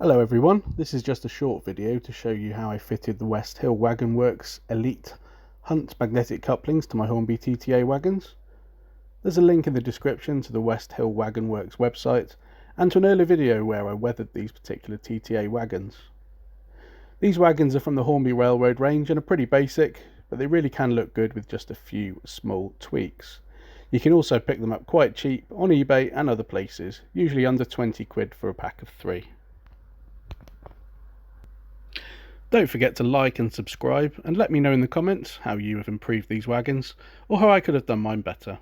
Hello everyone, this is just a short video to show you how I fitted the West Hill Wagon Works Elite Hunt magnetic couplings to my Hornby TTA wagons. There's a link in the description to the West Hill Wagon Works website and to an earlier video where I weathered these particular TTA wagons. These wagons are from the Hornby Railroad range and are pretty basic, but they really can look good with just a few small tweaks. You can also pick them up quite cheap on eBay and other places, usually under 20 quid for a pack of 3. Don't forget to like and subscribe, and let me know in the comments how you have improved these wagons or how I could have done mine better.